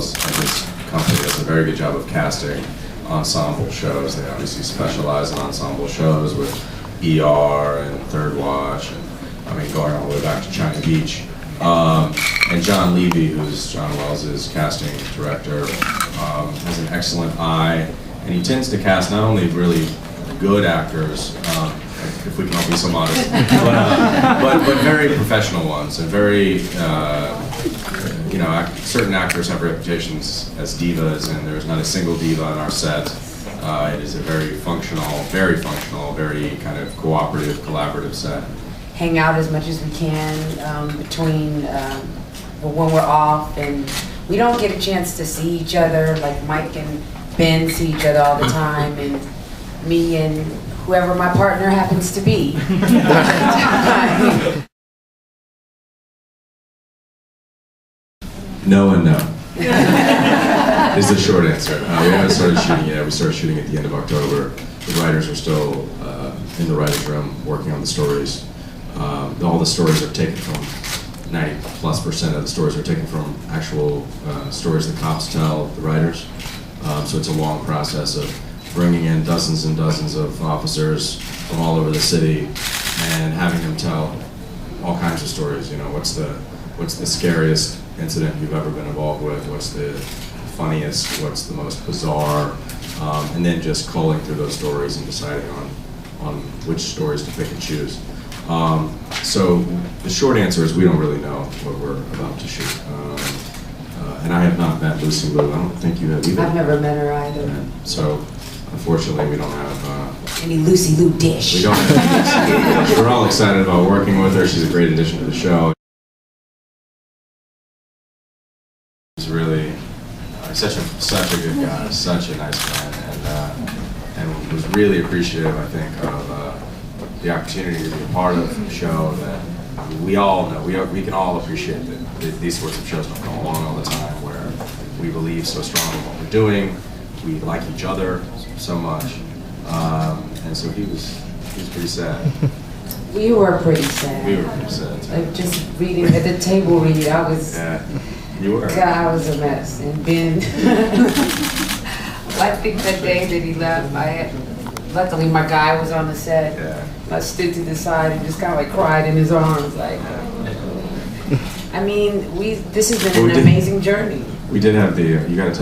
Wells and his company does a very good job of casting ensemble shows. They obviously specialize in ensemble shows with ER and Third Watch, and I mean going all the way back to China Beach. And John Levy, who's John Wells' casting director, has an excellent eye, and he tends to cast not only really good actors, if we can all be so modest, but very professional ones, and very, certain actors have reputations as divas, and there's not a single diva on our set. It is a very functional, very kind of cooperative, collaborative set. Hang out as much as we can between when we're off, and we don't get a chance to see each other. Like Mike and Ben see each other all the time, and me and whoever my partner happens to be. No and no is the short answer. We haven't started shooting yet. We started shooting at the end of October. The writers are still in the writer's room working on the stories. All the stories are taken from 90+% of the stories are taken from actual stories the cops tell the writers. So it's a long process of bringing in dozens and dozens of officers from all over the city and having them tell all kinds of stories. You know, what's the scariest incident you've ever been involved with? What's the funniest? What's the most bizarre? And then just culling through those stories and deciding on which stories to pick and choose. So the short answer is we don't really know what we're about to shoot. And I have not met Lucy Liu. I don't think you have either. I've never met her either. So unfortunately we don't have any Lucy Liu dish. We don't have Lucy Liu dish. We're all excited about working with her. She's a great addition to the show. He's really such a good guy, such a nice man, and was really appreciative, I think, of the opportunity to be a part of the show. That we all know, we can all appreciate that these sorts of shows don't go along all the time, where we believe so strongly in what we're doing, we like each other so much, and so he was pretty sad. We were pretty sad. We were pretty sad too. Like just reading at the table read, I was. Yeah, you were. God, I was a mess, and Ben. I think that day that he left, luckily my guy was on the set. Yeah. I stood to the side and just kind of like cried in his arms, like. I mean, this has been an amazing journey. We did have the. You got to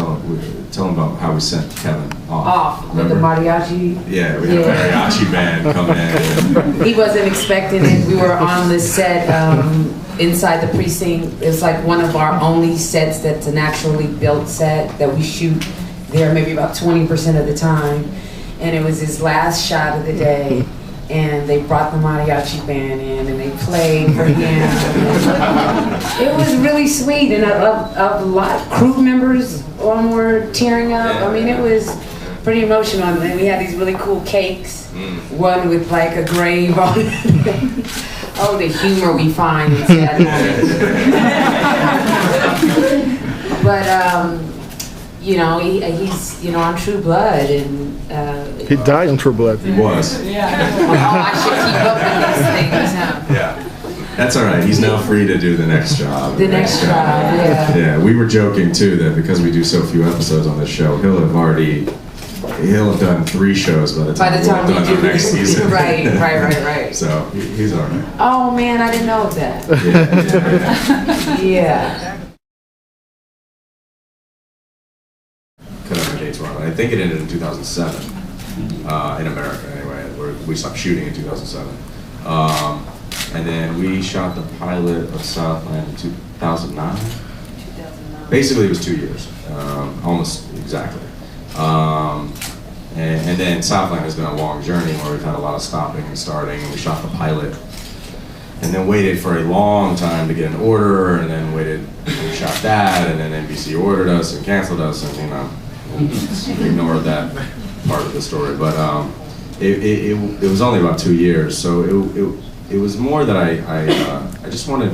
tell him about how we sent Kevin off. With the mariachi. Yeah, we had a mariachi band come in. He wasn't expecting it. We were on the set inside the precinct. It's like one of our only sets that's an actually built set that we shoot there maybe about 20% of the time. And it was his last shot of the day. And they brought the mariachi band in and they played for him. It was really sweet, and a lot of crew members were tearing up. I mean, it was pretty emotional. And we had these really cool cakes, one with like a grave on it. Oh, the humor we find in sad moments. But you know, he's on True Blood, and he died on True Blood. He was. Yeah. Oh, I should keep up with these things, huh? Yeah. That's all right. He's now free to do the next job. The next job, yeah. Yeah, we were joking too that because we do so few episodes on this show, he'll have done 3 shows by the time we do the next season. Right. So he's all right. Oh man, I didn't know that. Yeah. I think it ended in 2007, in America anyway, where we stopped shooting in 2007. And then we shot the pilot of Southland in 2009. Basically it was 2 years, almost exactly. And then Southland has been a long journey where we've had a lot of stopping and starting. We shot the pilot, and then waited for a long time to get an order, and then we shot that, and then NBC ordered us and canceled us, and ignored that part of the story, but it was only about 2 years, so it was more that I just wanted.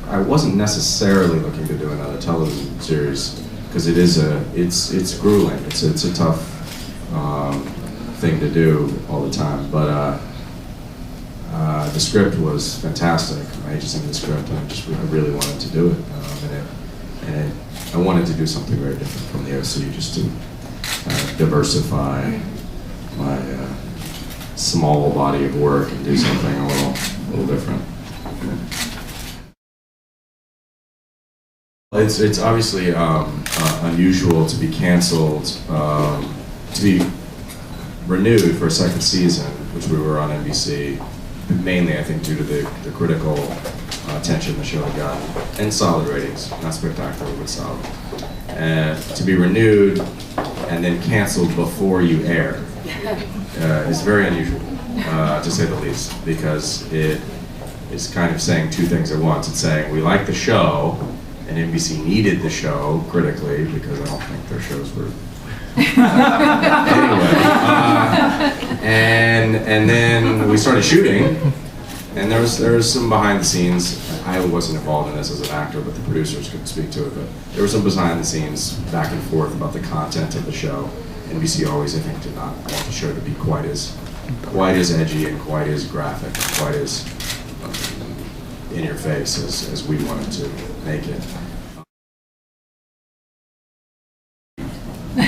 I wasn't necessarily looking to do another television series because it's grueling. It's a tough thing to do all the time, but the script was fantastic. I just think the script. I really wanted to do it, And I wanted to do something very different from the OC, just to diversify my small body of work and do something a little different. It's obviously unusual to be canceled, to be renewed for a second season, which we were on NBC, mainly I think due to the critical attention the show had gotten, and solid ratings, not spectacular, but solid. To be renewed and then canceled before you air is very unusual, to say the least, because it is kind of saying two things at once. It's saying we like the show, and NBC needed the show critically, because I don't think their shows were anyway, and then we started shooting, and there was some behind the scenes. I wasn't involved in this as an actor, but the producers could speak to it. But there was some behind the scenes back and forth about the content of the show. NBC always, I think, did not want the show to be quite as edgy and quite as graphic, and quite as in your face as we wanted to make it.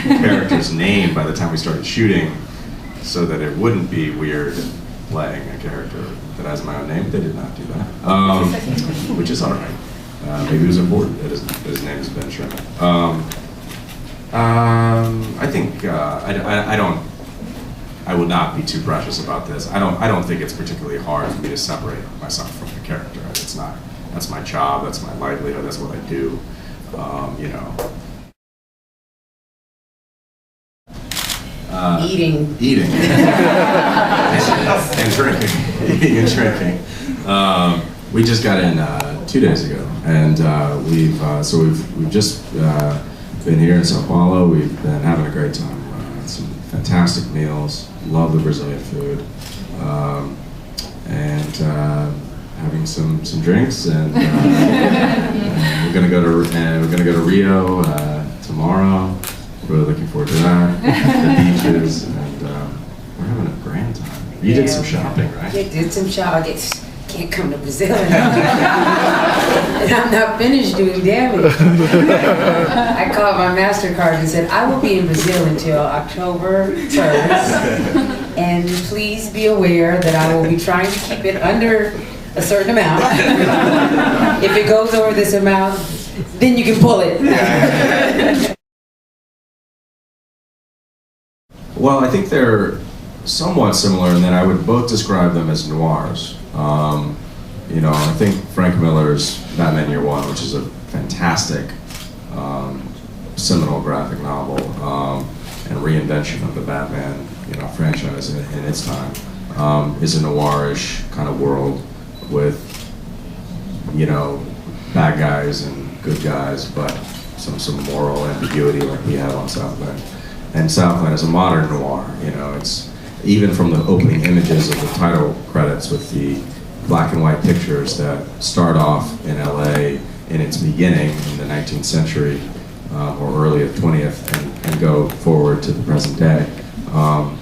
Character's name by the time we started shooting, so that it wouldn't be weird playing a character that has my own name. They did not do that, which is all right. Maybe it was important that his name is Ben Sherman. I think I will not be too precious about this. I don't think it's particularly hard for me to separate myself from the character. It's not. That's my job. That's my livelihood. That's what I do. You know. Eating and drinking. Eating and drinking. We just got in 2 days ago, and we've just been here in São Paulo. We've been having a great time. Some fantastic meals. Love the Brazilian food, and having some drinks. And we're gonna go to Rio tomorrow. Really looking forward to that. The beaches, and we're having a grand time. You did some shopping, right? I did some shopping. I can't come to Brazil and I'm not finished doing damage. I called my MasterCard and said, I will be in Brazil until October 1st. And please be aware that I will be trying to keep it under a certain amount. If it goes over this amount, then you can pull it. Well, I think they're somewhat similar in that I would both describe them as noirs. You know, I think Frank Miller's Batman Year One, which is a fantastic seminal graphic novel and reinvention of the Batman, franchise in its time, is a noirish kind of world with, bad guys and good guys, but some moral ambiguity like we have on Southland. And Southland is a modern noir. It's even from the opening images of the title credits with the black and white pictures that start off in LA in its beginning in the 19th century or early 20th and go forward to the present day.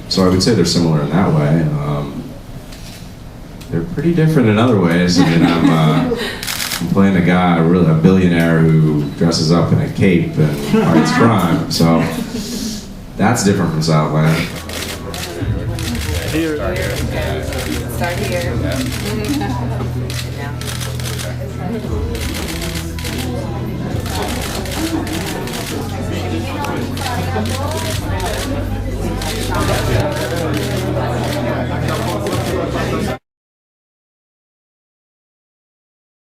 So I would say they're similar in that way. They're pretty different in other ways. I mean, I'm playing a guy, a billionaire who dresses up in a cape and fights crime. So that's different from Southland. Here. Start here.